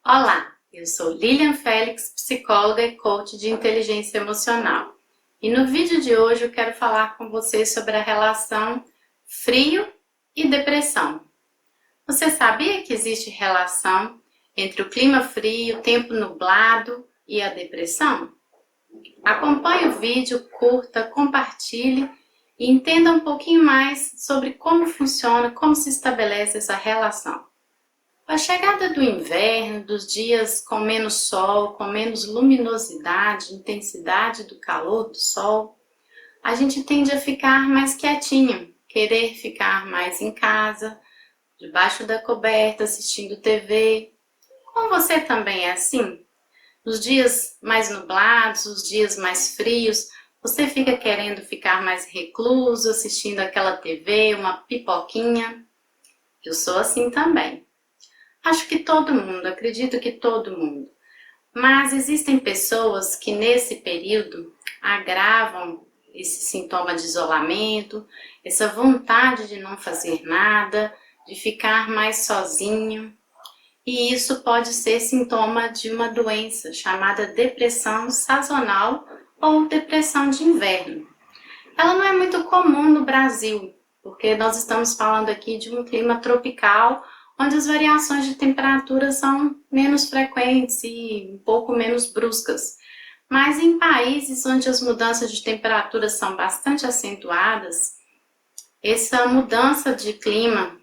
Olá, eu sou Lilian Félix, psicóloga e coach de inteligência emocional. E no vídeo de hoje eu quero falar com vocês sobre a relação frio e depressão. Você sabia que existe relação entre o clima frio, o tempo nublado e a depressão? Acompanhe o vídeo, curta, compartilhe e entenda um pouquinho mais sobre como funciona, como se estabelece essa relação. Com a chegada do inverno, dos dias com menos sol, com menos luminosidade, intensidade do calor do sol, a gente tende a ficar mais quietinho, querer ficar mais em casa, debaixo da coberta, assistindo TV. Com você também é assim? Nos dias mais nublados, os dias mais frios, você fica querendo ficar mais recluso, assistindo aquela TV, uma pipoquinha? Eu sou assim também. Acho que todo mundo, acredito que todo mundo. Mas existem pessoas que nesse período agravam esse sintoma de isolamento, essa vontade de não fazer nada, de ficar mais sozinho. E isso pode ser sintoma de uma doença chamada depressão sazonal ou depressão de inverno. Ela não é muito comum no Brasil, porque nós estamos falando aqui de um clima tropical, onde as variações de temperatura são menos frequentes e um pouco menos bruscas. Mas em países onde as mudanças de temperatura são bastante acentuadas, essa mudança de clima,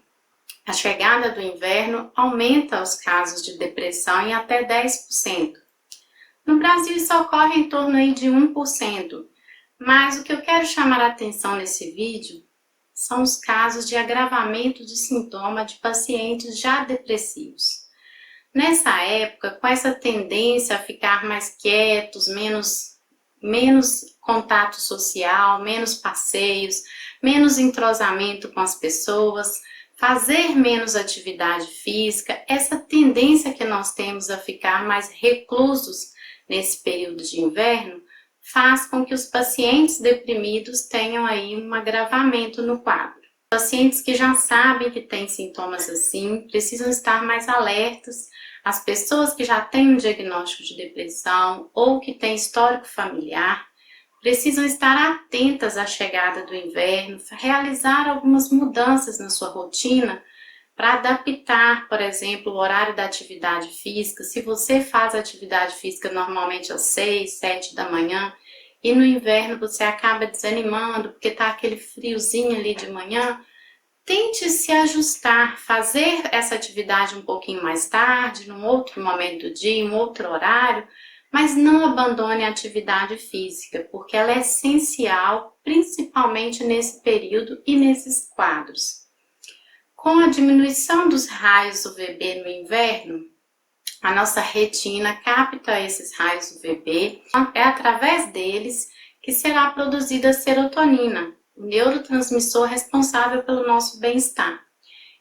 a chegada do inverno, aumenta os casos de depressão em até 10%. No Brasil isso ocorre em torno aí de 1%, mas o que eu quero chamar a atenção nesse vídeo são os casos de agravamento de sintoma de pacientes já depressivos. Nessa época, com essa tendência a ficar mais quietos, menos contato social, menos passeios, menos entrosamento com as pessoas, fazer menos atividade física, essa tendência que nós temos a ficar mais reclusos nesse período de inverno, faz com que os pacientes deprimidos tenham aí um agravamento no quadro. Pacientes que já sabem que têm sintomas assim, precisam estar mais alertas. As pessoas que já têm um diagnóstico de depressão ou que têm histórico familiar, precisam estar atentas à chegada do inverno, realizar algumas mudanças na sua rotina para adaptar, por exemplo, o horário da atividade física. Se você faz atividade física normalmente às 6, 7 da manhã e no inverno você acaba desanimando porque está aquele friozinho ali de manhã, tente se ajustar, fazer essa atividade um pouquinho mais tarde, num outro momento do dia, em um outro horário, mas não abandone a atividade física, porque ela é essencial, principalmente nesse período e nesses quadros. Com a diminuição dos raios UVB no inverno, a nossa retina capta esses raios UVB. É através deles que será produzida a serotonina, o neurotransmissor responsável pelo nosso bem-estar.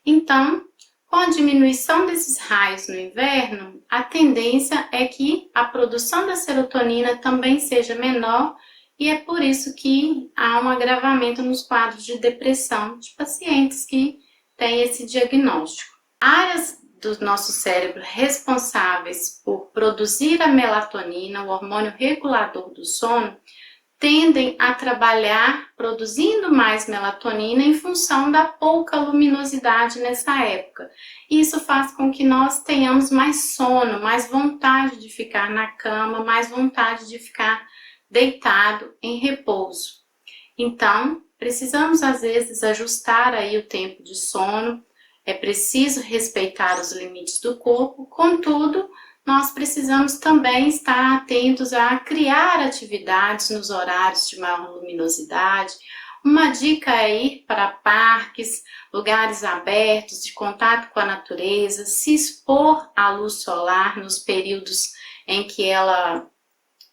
Então, com a diminuição desses raios no inverno, a tendência é que a produção da serotonina também seja menor e é por isso que há um agravamento nos quadros de depressão de pacientes que tem esse diagnóstico. Áreas do nosso cérebro responsáveis por produzir a melatonina, o hormônio regulador do sono, tendem a trabalhar produzindo mais melatonina em função da pouca luminosidade nessa época. Isso faz com que nós tenhamos mais sono, mais vontade de ficar na cama, mais vontade de ficar deitado em repouso. Então, precisamos às vezes ajustar aí o tempo de sono, é preciso respeitar os limites do corpo, contudo, nós precisamos também estar atentos a criar atividades nos horários de maior luminosidade. Uma dica é ir para parques, lugares abertos, de contato com a natureza, se expor à luz solar nos períodos em que ela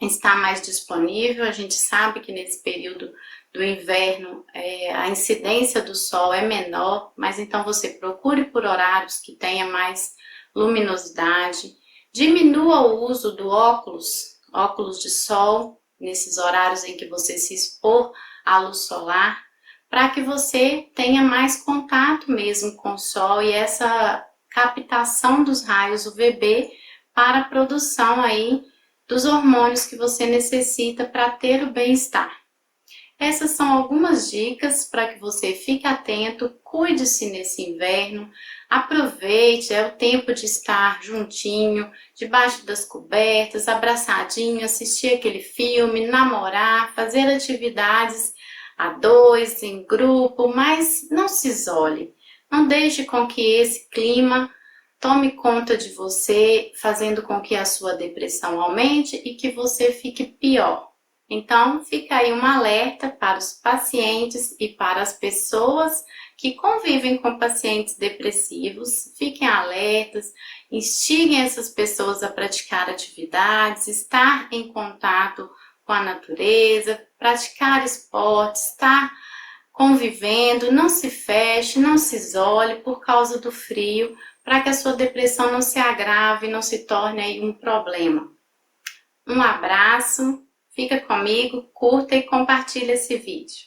está mais disponível. A gente sabe que nesse período do inverno a incidência do sol é menor, mas então você procure por horários que tenha mais luminosidade. Diminua o uso do óculos de sol, nesses horários em que você se expor à luz solar, para que você tenha mais contato mesmo com o sol e essa captação dos raios UVB para a produção aí dos hormônios que você necessita para ter o bem-estar. Essas são algumas dicas para que você fique atento, cuide-se nesse inverno, aproveite, é o tempo de estar juntinho, debaixo das cobertas, abraçadinho, assistir aquele filme, namorar, fazer atividades a dois, em grupo, mas não se isole. Não deixe com que esse clima tome conta de você, fazendo com que a sua depressão aumente e que você fique pior. Então, fica aí um alerta para os pacientes e para as pessoas que convivem com pacientes depressivos. Fiquem alertas, instiguem essas pessoas a praticar atividades, estar em contato com a natureza, praticar esportes, estar convivendo, não se feche, não se isole por causa do frio, para que a sua depressão não se agrave, não se torne aí um problema. Um abraço. Fica comigo, curta e compartilha esse vídeo.